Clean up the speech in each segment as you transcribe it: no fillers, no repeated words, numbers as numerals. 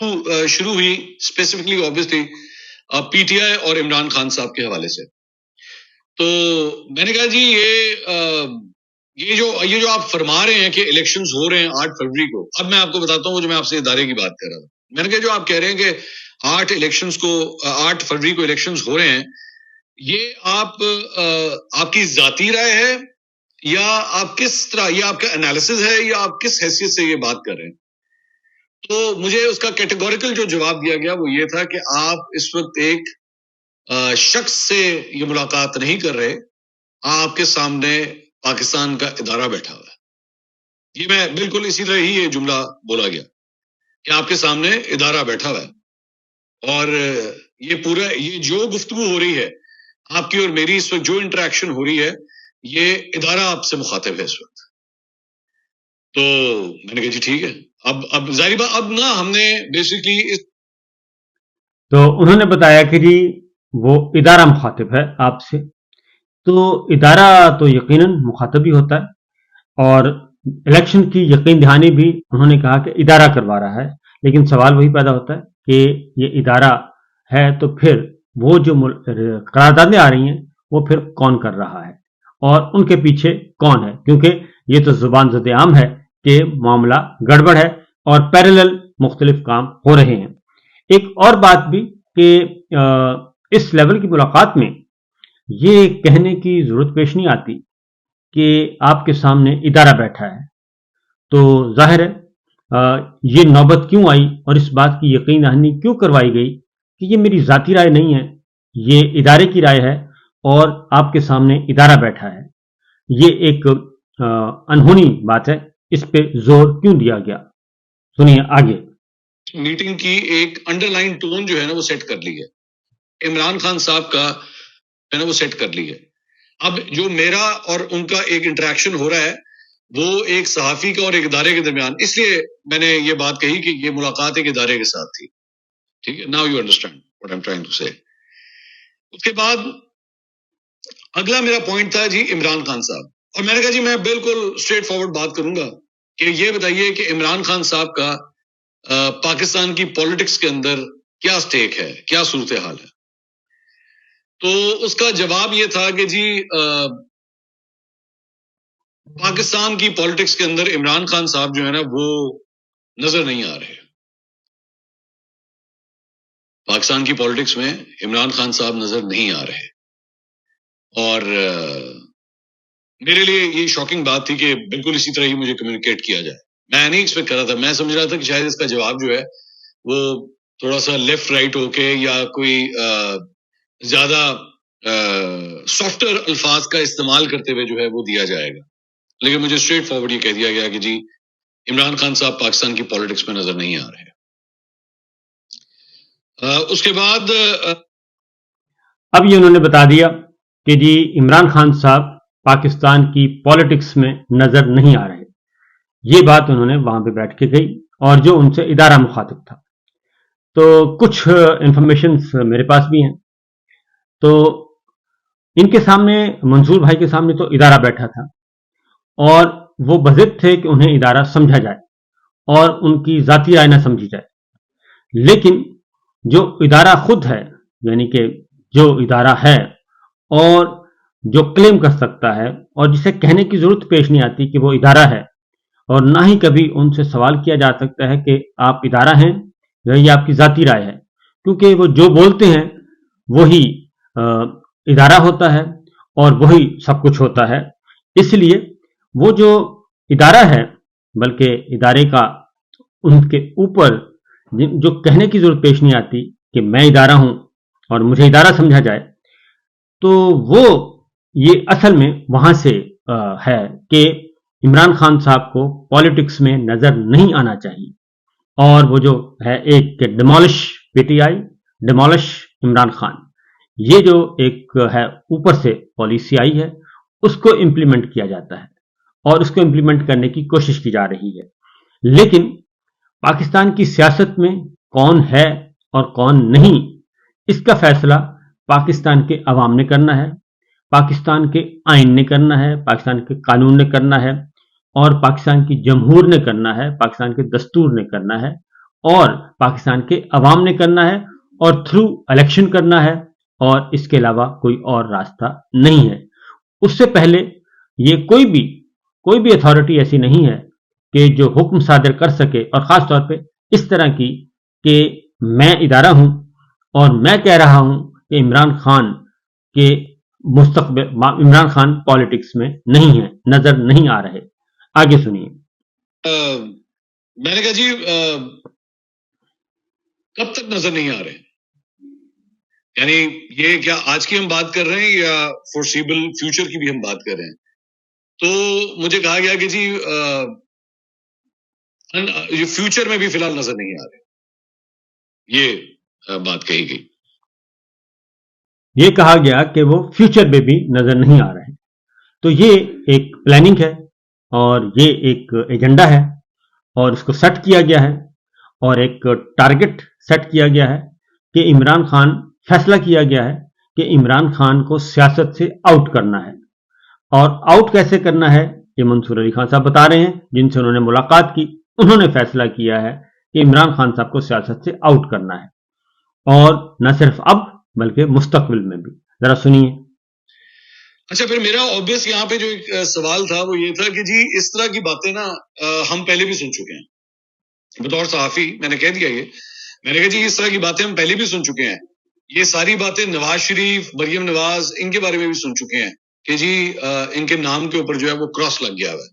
شروع ہوئی specifically obviously P T I اور عمران خان صاحب کے حوالے سے. تو میں نے کہا جی یہ جو آپ فرما رہے ہیں کہ الیکشنز ہو رہے ہیں 8 فروری کو، اب میں آپ کو بتاتا ہوں جو میں آپ سے ادارے کی بات کر رہا تھا. میں نے کہا جو آپ کہہ رہے ہیں کہ 8 فروری کو الیکشنز ہو رہے ہیں، یہ آپ کی ذاتی رائے ہے یا آپ کس طرح، یہ آپ کا انالیسز ہے یا آپ کس حیثیت سے یہ بات کر رہے ہیں؟ تو مجھے اس کا کیٹیگوریکل جو جواب دیا گیا وہ یہ تھا کہ آپ اس وقت ایک شخص سے یہ ملاقات نہیں کر رہے، آپ کے سامنے پاکستان کا ادارہ بیٹھا ہوا ہے. یہ میں بالکل اسی طرح ہی یہ جملہ بولا گیا کہ آپ کے سامنے ادارہ بیٹھا ہوا ہے، اور یہ جو گفتگو ہو رہی ہے آپ کی اور میری، اس وقت جو انٹریکشن ہو رہی ہے، یہ ادارہ آپ سے مخاطب ہے اس وقت. تو میں نے کہا جی ٹھیک ہے. اب ظاہر بات، اب نا ہم نے بیسکلی تو انہوں نے بتایا کہ جی وہ ادارہ مخاطب ہے آپ سے. تو ادارہ تو یقیناً مخاطب ہی ہوتا ہے، اور الیکشن کی یقین دہانی بھی انہوں نے کہا کہ ادارہ کروا رہا ہے. لیکن سوال وہی پیدا ہوتا ہے کہ یہ ادارہ ہے تو پھر وہ جو قراردادیں آ رہی ہیں وہ پھر کون کر رہا ہے اور ان کے پیچھے کون ہے، کیونکہ یہ تو زبان زد عام ہے کہ معاملہ گڑبڑ ہے اور پیرلل مختلف کام ہو رہے ہیں. ایک اور بات بھی کہ اس لیول کی ملاقات میں یہ کہنے کی ضرورت پیش نہیں آتی کہ آپ کے سامنے ادارہ بیٹھا ہے. تو ظاہر ہے یہ نوبت کیوں آئی اور اس بات کی یقین دہانی کیوں کروائی گئی کہ یہ میری ذاتی رائے نہیں ہے، یہ ادارے کی رائے ہے اور آپ کے سامنے ادارہ بیٹھا ہے. یہ ایک انہونی بات ہے، اس پہ زور کیوں دیا گیا؟ سنیے آگے. میٹنگ کی ایک انڈر لائن ٹون جو ہے نا وہ سیٹ کر لی ہے، عمران خان صاحب کا ہے نا وہ سیٹ کر لی ہے. اب جو میرا اور ان کا ایک انٹریکشن ہو رہا ہے وہ ایک صحافی کا اور ایک ادارے کے درمیان، اس لیے میں نے یہ بات کہی کہ یہ ملاقات ایک ادارے کے ساتھ تھی. ٹھیک ہے، now you understand what I am trying to say. اس کے بعد اگلا میرا پوائنٹ تھا جی عمران خان صاحب، اور میں نے کہا جی میں بالکل اسٹریٹ فارورڈ بات کروں گا کہ یہ بتائیے کہ عمران خان صاحب کا پاکستان کی پالیٹکس کے اندر کیا سٹیک ہے، کیا صورتحال ہے. تو اس کا جواب یہ تھا کہ جی پاکستان کی پالیٹکس کے اندر عمران خان صاحب جو ہے نا وہ نظر نہیں آ رہے. پاکستان کی پالیٹکس میں عمران خان صاحب نظر نہیں آ رہے، اور میرے لیے یہ شاکنگ بات تھی کہ بالکل اسی طرح ہی مجھے کمیونیکیٹ کیا جائے. میں نہیں ایکسپیکٹ کر رہا تھا، میں سمجھ رہا تھا کہ شاید اس کا جواب جو ہے وہ تھوڑا سا لیفٹ رائٹ ہو کے یا کوئی زیادہ سافٹر الفاظ کا استعمال کرتے ہوئے جو ہے وہ دیا جائے گا. لیکن مجھے اسٹریٹ فارورڈ یہ کہہ دیا گیا کہ جی عمران خان صاحب پاکستان کی پالیٹکس میں نظر نہیں آ رہے. اس کے بعد اب یہ انہوں نے بتا دیا کہ جی عمران خان صاحب پاکستان کی پالیٹکس میں نظر نہیں آ رہے. یہ بات انہوں نے وہاں پہ بیٹھ کے کہی، اور جو ان سے ادارہ مخاطب تھا. تو کچھ انفارمیشنز میرے پاس بھی ہیں. تو ان کے سامنے، منصور بھائی کے سامنے تو ادارہ بیٹھا تھا اور وہ بضد تھے کہ انہیں ادارہ سمجھا جائے اور ان کی ذاتی رائے نہ سمجھی جائے. لیکن جو ادارہ خود ہے، یعنی کہ جو ادارہ ہے اور جو کلیم کر سکتا ہے اور جسے کہنے کی ضرورت پیش نہیں آتی کہ وہ ادارہ ہے، اور نہ ہی کبھی ان سے سوال کیا جا سکتا ہے کہ آپ ادارہ ہیں یا یہ آپ کی ذاتی رائے ہے، کیونکہ وہ جو بولتے ہیں وہی ادارہ ہوتا ہے اور وہی سب کچھ ہوتا ہے. اس لیے وہ جو ادارہ ہے، بلکہ ادارے کا ان کے اوپر جو کہنے کی ضرورت پیش نہیں آتی کہ میں ادارہ ہوں اور مجھے ادارہ سمجھا جائے، تو وہ یہ اصل میں وہاں سے ہے کہ عمران خان صاحب کو پالیٹکس میں نظر نہیں آنا چاہیے. اور وہ جو ہے ایک demolish P T I, demolish Imran Khan, یہ جو ایک ہے اوپر سے پالیسی آئی ہے، اس کو امپلیمنٹ کیا جاتا ہے اور اس کو امپلیمنٹ کرنے کی کوشش کی جا رہی ہے. لیکن پاکستان کی سیاست میں کون ہے اور کون نہیں، اس کا فیصلہ پاکستان کے عوام نے کرنا ہے، پاکستان کے آئین نے کرنا ہے، پاکستان کے قانون نے کرنا ہے، اور پاکستان کی جمہور نے کرنا ہے، پاکستان کے دستور نے کرنا ہے. اور پاکستان کے عوام نے کرنا ہے اور تھرو الیکشن کرنا ہے, اور اس کے علاوہ کوئی اور راستہ نہیں ہے. اس سے پہلے یہ کوئی بھی اتھارٹی ایسی نہیں ہے کہ جو حکم صادر کر سکے, اور خاص طور پہ اس طرح کی کہ میں ادارہ ہوں اور میں کہہ رہا ہوں کہ عمران خان کے مستقبل, عمران خان پالیٹکس میں نہیں ہے, نظر نہیں آ رہے. آگے سنیے. میں نے کہا جی کب تک نظر نہیں آ رہے, یعنی یہ کیا آج کی ہم بات کر رہے ہیں یا فورسیبل فیوچر کی بھی ہم بات کر رہے ہیں؟ تو مجھے کہا گیا کہ جی یہ فیوچر میں بھی فی الحال نظر نہیں آ رہے, یہ بات کہی گئی. یہ کہا گیا کہ وہ فیوچر میں بھی نظر نہیں آ رہے. تو یہ ایک پلاننگ ہے اور یہ ایک ایجنڈا ہے اور اس کو سیٹ کیا گیا ہے اور ایک ٹارگٹ سیٹ کیا گیا ہے کہ عمران خان, فیصلہ کیا گیا ہے کہ عمران خان کو سیاست سے آؤٹ کرنا ہے. اور آؤٹ کیسے کرنا ہے یہ منصور علی خان صاحب بتا رہے ہیں, جن سے انہوں نے ملاقات کی. انہوں نے فیصلہ کیا ہے کہ عمران خان صاحب کو سیاست سے آؤٹ کرنا ہے, اور نہ صرف اب بلکہ مستقبل میں بھی. ذرا سنیے. اچھا, پھر میرا آبویس یہاں پہ جو ایک سوال تھا وہ یہ تھا کہ جی اس طرح کی باتیں نا ہم پہلے بھی سن چکے ہیں. بطور صحافی میں نے کہہ دیا, یہ میں نے کہا جی اس طرح کی باتیں ہم پہلے بھی سن چکے ہیں. یہ ساری باتیں نواز شریف, مریم نواز, ان کے بارے میں بھی سن چکے ہیں کہ جی ان کے نام کے اوپر جو ہے وہ کراس لگ گیا ہے,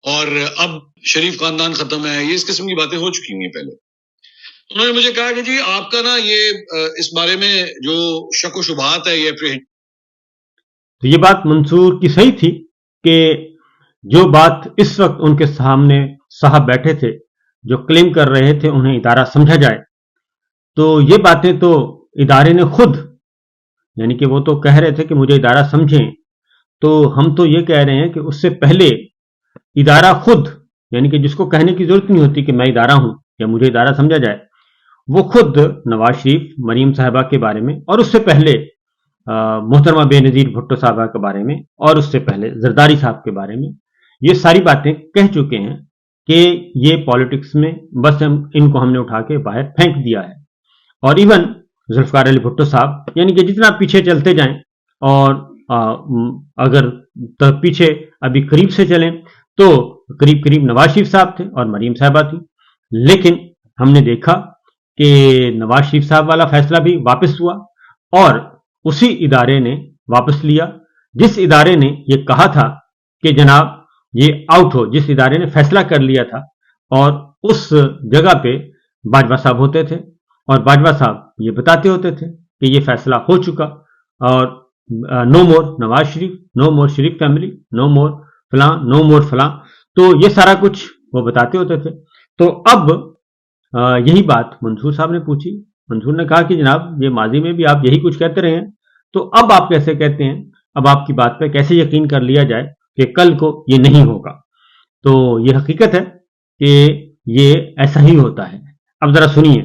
اور اب شریف خاندان ختم ہے. یہ اس قسم کی باتیں ہو چکی ہیں پہلے. انہوں نے مجھے کہا کہ جی آپ کا نا یہ اس بارے میں جو شک و شبہات ہے یہ تو یہ بات منصور کی صحیح تھی کہ جو بات اس وقت ان کے سامنے صاحب بیٹھے تھے جو کلیم کر رہے تھے انہیں ادارہ سمجھا جائے, تو یہ باتیں تو ادارے نے خود, یعنی کہ وہ تو کہہ رہے تھے کہ مجھے ادارہ سمجھیں, تو ہم تو یہ کہہ رہے ہیں کہ اس سے پہلے ادارہ خود, یعنی کہ جس کو کہنے کی ضرورت نہیں ہوتی کہ میں ادارہ ہوں یا مجھے ادارہ سمجھا جائے, وہ خود نواز شریف, مریم صاحبہ کے بارے میں, اور اس سے پہلے محترمہ بے نظیر بھٹو صاحبہ کے بارے میں, اور اس سے پہلے زرداری صاحب کے بارے میں یہ ساری باتیں کہہ چکے ہیں کہ یہ پالیٹکس میں بس ان کو ہم نے اٹھا کے باہر پھینک دیا ہے. اور ایون ذوالفقار علی بھٹو صاحب, یعنی کہ جتنا پیچھے چلتے جائیں, اور اگر پیچھے ابھی قریب سے چلیں تو قریب نواز شریف صاحب تھے اور مریم صاحبہ تھی. لیکن ہم نے دیکھا کہ نواز شریف صاحب والا فیصلہ بھی واپس ہوا, اور اسی ادارے نے واپس لیا جس ادارے نے یہ کہا تھا کہ جناب یہ آؤٹ ہو, جس ادارے نے فیصلہ کر لیا تھا. اور اس جگہ پہ باجوہ صاحب ہوتے تھے, اور باجوہ صاحب یہ بتاتے ہوتے تھے کہ یہ فیصلہ ہو چکا, اور نو مور نواز شریف, نو مور شریف فیملی, نو مور فلاں, نو مور فلاں, تو یہ سارا کچھ وہ بتاتے ہوتے تھے. تو اب یہی بات منصور صاحب نے پوچھی. منصور نے کہا کہ جناب یہ ماضی میں بھی آپ یہی کچھ کہتے رہے ہیں, تو اب آپ کیسے کہتے ہیں, اب آپ کی بات پہ کیسے یقین کر لیا جائے کہ کل کو یہ نہیں ہوگا. تو یہ حقیقت ہے کہ یہ ایسا ہی ہوتا ہے. اب ذرا سنیے.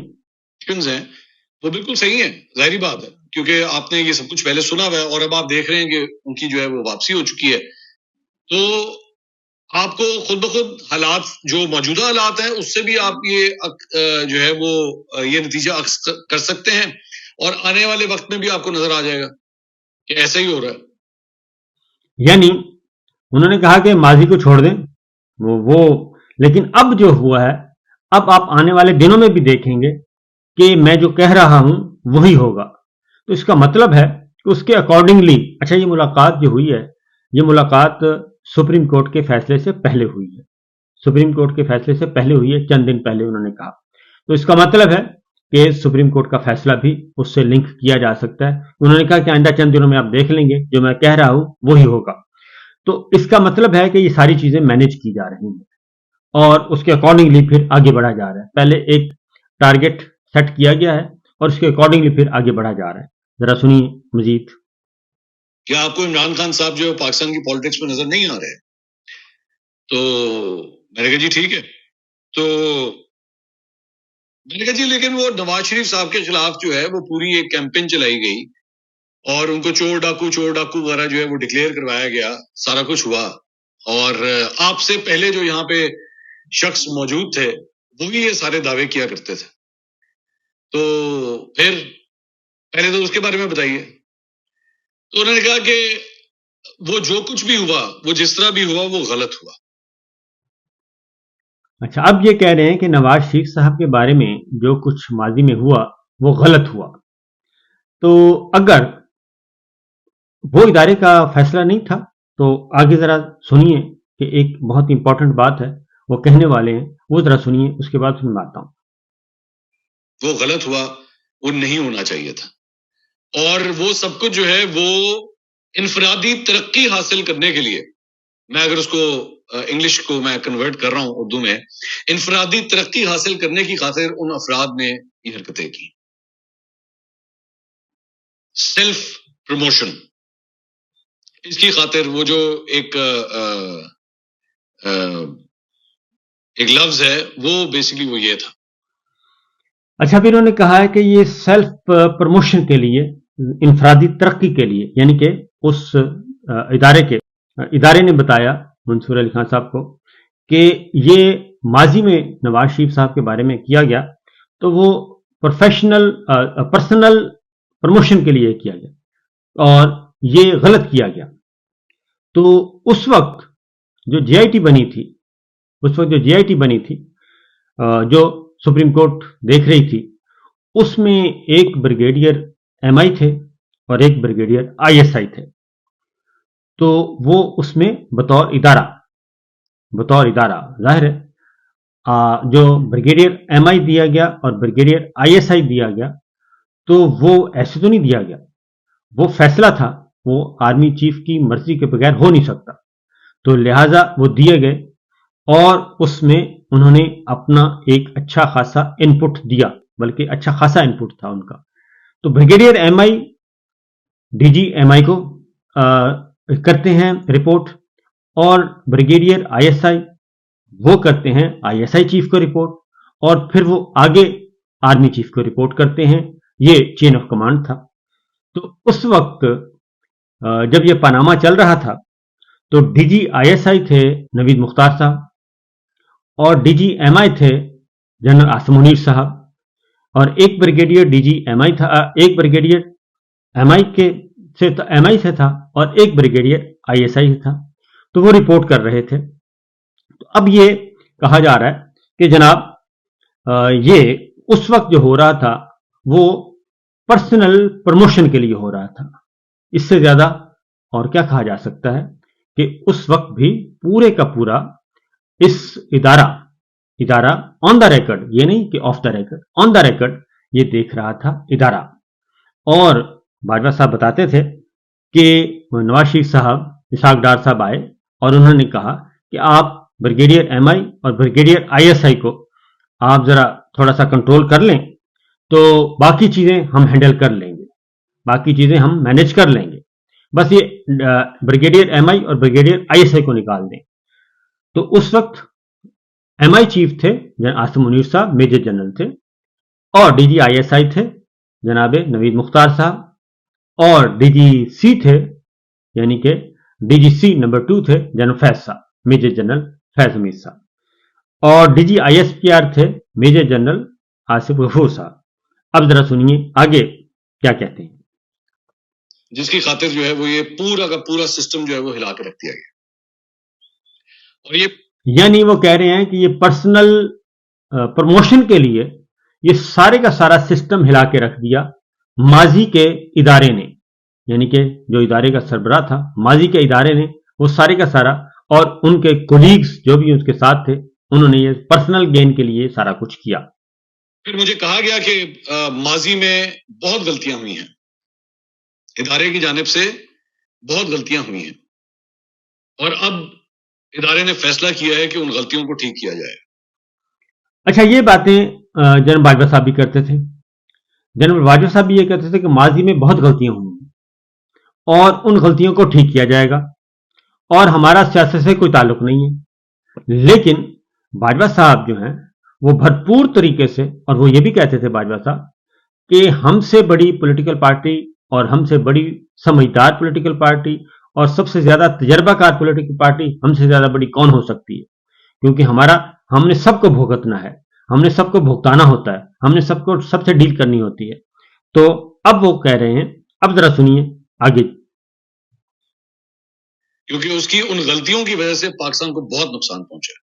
وہ بالکل صحیح ہے, ظاہری بات ہے, کیونکہ آپ نے یہ سب کچھ پہلے سنا ہوا ہے, اور اب آپ دیکھ رہے ہیں کہ ان کی جو ہے وہ واپسی ہو چکی ہے. تو آپ کو خود بخود حالات, جو موجودہ حالات ہیں اس سے بھی آپ یہ جو ہے وہ یہ نتیجہ اخذ کر سکتے ہیں, اور آنے والے وقت میں بھی آپ کو نظر آ جائے گا کہ ایسا ہی ہو رہا ہے. یعنی انہوں نے کہا کہ ماضی کو چھوڑ دیں وہ لیکن اب جو ہوا ہے, اب آپ آنے والے دنوں میں بھی دیکھیں گے کہ میں جو کہہ رہا ہوں وہی ہوگا. تو اس کا مطلب ہے کہ اس کے اکارڈنگلی, اچھا یہ ملاقات جو ہوئی ہے, یہ ملاقات سپریم کورٹ کے فیصلے سے پہلے ہوئی ہے, سپریم کورٹ کے فیصلے سے پہلے ہوئی ہے, چند دن پہلے انہوں نے کہا. تو اس کا مطلب ہے کہ سپریم کورٹ کا فیصلہ بھی اس سے لنک کیا جا سکتا ہے. انہوں نے کہا کہ آئندہ چند دنوں میں آپ دیکھ لیں گے جو میں کہہ رہا ہوں وہی ہوگا. تو اس کا مطلب ہے کہ یہ ساری چیزیں مینج کی جا رہی ہیں, اور اس کے اکارڈنگلی پھر آگے بڑھا جا رہا ہے. پہلے ایک ٹارگٹ سیٹ کیا گیا ہے اور اس کے اکارڈنگلی پھر آگے بڑھا جا رہا ہے. ذرا سنیے مزید. کیا آپ کو عمران خان صاحب جو پاکستان کی پالیٹکس میں نظر نہیں آ رہے؟ تو میں نے کہا جی ٹھیک ہے. تو میں نے کہا جی لیکن وہ نواز شریف صاحب کے خلاف جو ہے وہ پوری ایک کیمپین چلائی گئی, اور ان کو چور ڈاکو وغیرہ جو ہے وہ ڈکلیئر کروایا گیا, سارا کچھ ہوا. اور آپ سے پہلے جو یہاں پہ شخص موجود تھے وہ بھی یہ سارے دعوے کیا کرتے تھے. تو پھر پہلے تو اس کے بارے میں بتائیے. تو انہوں نے کہا کہ وہ جو کچھ بھی ہوا، وہ جس طرح بھی ہوا، وہ غلط ہوا. اچھا، اب یہ کہہ رہے ہیں کہ نواز شریف صاحب کے بارے میں جو کچھ ماضی میں ہوا وہ غلط ہوا. تو اگر وہ ادارے کا فیصلہ نہیں تھا تو آگے ذرا سنیے کہ ایک بہت امپورٹنٹ بات ہے وہ کہنے والے ہیں، وہ ذرا سنیے، اس کے بعد پھر میں آتا ہوں. وہ غلط ہوا، وہ نہیں ہونا چاہیے تھا. اور وہ سب کچھ جو ہے وہ انفرادی ترقی حاصل کرنے کے لیے، میں اگر اس کو انگلش کو میں کنورٹ کر رہا ہوں اردو میں، انفرادی ترقی حاصل کرنے کی خاطر ان افراد نے یہ حرکتیں کی. سیلف پروموشن، اس کی خاطر وہ جو ایک لفظ ہے وہ بیسیکلی وہ یہ تھا. اچھا، پھر انہوں نے کہا ہے کہ یہ سیلف پروموشن کے لیے، انفرادی ترقی کے لیے، یعنی کہ اس ادارے نے بتایا منصور علی خان صاحب کو کہ یہ ماضی میں نواز شریف صاحب کے بارے میں کیا گیا تو وہ پرسنل پروموشن کے لیے کیا گیا اور یہ غلط کیا گیا. تو اس وقت جو جے آئی ٹی بنی تھی جو سپریم کورٹ دیکھ رہی تھی، اس میں ایک بریگیڈیئر ایم آئی تھے اور ایک بریگیڈیئر آئی ایس آئی تھے. تو وہ اس میں بطور ادارہ ظاہر ہے جو بریگیڈیئر ایم آئی دیا گیا اور بریگیڈیئر آئی ایس آئی دیا گیا تو وہ ایسے تو نہیں دیا گیا، وہ فیصلہ تھا، وہ آرمی چیف کی مرضی کے بغیر ہو نہیں سکتا. تو لہٰذا وہ دیے گئے اور اس میں انہوں نے اپنا ایک اچھا خاصا انپٹ دیا، بلکہ اچھا خاصا انپٹ تھا ان کا. تو brigadier M I D G M I کو کرتے ہیں رپورٹ، اور بریگیڈیئر آئی ایس آئی وہ کرتے ہیں آئی ایس آئی چیف کو رپورٹ، اور پھر وہ آگے آرمی چیف کو رپورٹ کرتے ہیں. یہ چین آف کمانڈ تھا. تو اس وقت جب یہ پاناما چل رہا تھا تو D G I S I تھے نوید مختار صاحب، اور ڈی جی ایم آئی تھے جنرل عاصم منیر صاحب، اور ایک بریگیڈیئر ڈی جی ایم آئی تھا، ایک بریگیڈیئر ایم آئی سے تھا اور ایک بریگیڈیئر آئی ایس آئی سے تھا. تو وہ رپورٹ کر رہے تھے. تو اب یہ کہا جا رہا ہے کہ جناب یہ اس وقت جو ہو رہا تھا وہ پرسنل پروموشن کے لیے ہو رہا تھا. اس سے زیادہ اور کیا کہا جا سکتا ہے کہ اس وقت بھی پورے کا پورا اس ادارہ آن دا ریکارڈ، یہ نہیں کہ of the record, on the record یہ دیکھ رہا تھا ادارہ. اور باجوہ صاحب بتاتے تھے کہ نواز شریف صاحب، اسحاق ڈار صاحب آئے اور انہوں نے کہا کہ آپ بریگیڈیئر ایم آئی اور بریگیڈیئر آئی ایس آئی کو آپ ذرا تھوڑا سا کنٹرول کر لیں تو باقی چیزیں ہم ہینڈل کر لیں گے، باقی چیزیں ہم مینیج کر لیں گے، بس یہ بریگیڈیئر ایم آئی اور بریگیڈیئر آئی ایس آئی کو نکال دیں. تو اس وقت ایم آئی چیف تھے عاصم منیر صاحب، میجر جنرل تھے، اور D G I S I تھے جناب نوید مختار صاحب، اور ڈی جی سی تھے یعنی کہ ڈی جی سی نمبر 2 تھے جنرل فیض صاحب، میجر جنرل فیض حمید صاحب، اور D G I S P R تھے میجر جنرل آصف غفور صاحب. اب ذرا سنیے آگے کیا کہتے ہیں. جس کی خاطر جو ہے وہ یہ پورا کا پورا سسٹم جو ہے وہ ہلا کے رکھ دیا گیا. اور یہ یعنی وہ کہہ رہے ہیں کہ یہ پرسنل پروموشن کے لیے یہ سارے کا سارا سسٹم ہلا کے رکھ دیا ماضی کے ادارے نے، یعنی کہ جو ادارے کا سربراہ تھا ماضی کے ادارے نے، وہ سارے کا سارا، اور ان کے کولیگز جو بھی اس کے ساتھ تھے انہوں نے یہ پرسنل گین کے لیے سارا کچھ کیا. پھر مجھے کہا گیا کہ ماضی میں بہت غلطیاں ہوئی ہیں، ادارے کی جانب سے بہت غلطیاں ہوئی ہیں، اور اب ادارے نے فیصلہ کیا ہے کہ ان غلطیوں کو ٹھیک کیا جائے. اچھا، یہ باتیں جنرل باجوہ صاحب بھی کرتے تھے. جنرل باجوہ صاحب بھی یہ کہتے تھے کہ ماضی میں بہت غلطیاں ہوئی ہیں اور ان غلطیوں کو ٹھیک کیا جائے گا، اور ہمارا سیاست سے کوئی تعلق نہیں ہے. لیکن باجوہ صاحب جو ہیں وہ بھرپور طریقے سے، اور وہ یہ بھی کہتے تھے باجوہ صاحب کہ ہم سے بڑی پولیٹیکل پارٹی اور ہم سے بڑی سمجھدار پولیٹیکل پارٹی اور سب سے زیادہ تجربہ کار پولیٹیکل پارٹی ہم سے زیادہ بڑی کون ہو سکتی ہے، کیونکہ ہم نے سب کو بھگتنا ہے، ہم نے سب کو بھگتانا ہوتا ہے, ہم نے سب کو سب سے ڈیل کرنی ہوتی ہے. تو اب وہ کہہ رہے ہیں, اب ذرا سنیے آگے. کیونکہ اس کی ان غلطیوں کی وجہ سے پاکستان کو بہت نقصان پہنچا ہے.